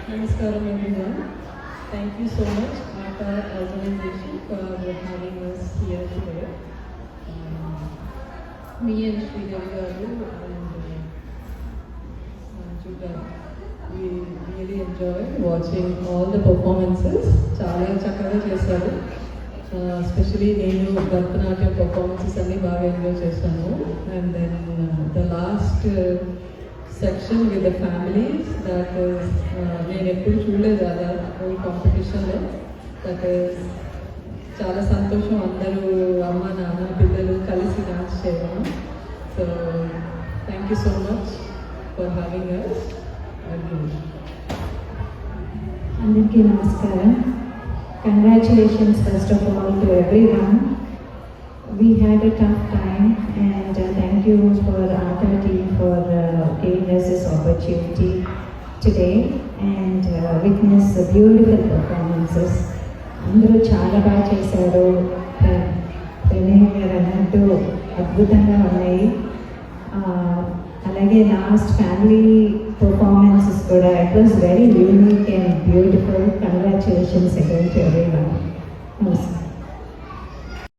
Namaskaram everyone. Thank you so much, Aata organization, for having us here today. Me and Sridevi garu and Sanju garu, we really enjoyed watching all the performances. చాలా చక్కగా చేశారు. Especially నేను Bharatanatyam performances అన్ని బాగా enjoy చేశాను. And then the last section with the families, that is నేను ఎప్పుడు చూడలేదు అలా ఓ కాంపిటీషన్లో. దట్ ఈస్ చాలా సంతోషం, అందరూ అమ్మ నాన్న పిల్లలు కలిసి డాన్స్ చేయడం. So thank you so much for having us. అందరికీ నమస్కారం. Congratulations first of all to everyone. We had a tough time and thank you for Aata team for giving us this opportunity today and witness the beautiful performances. అందరూ చాలా బాగా చేశారు. ప్రణయ్ గారు అన్నట్టు అద్భుతంగా ఉన్నాయి. అలాగే లాస్ట్ ఫ్యామిలీ పర్ఫార్మెన్సెస్ కూడా it was very unique and beautiful. Congratulations again to everyone. నమస్కారం.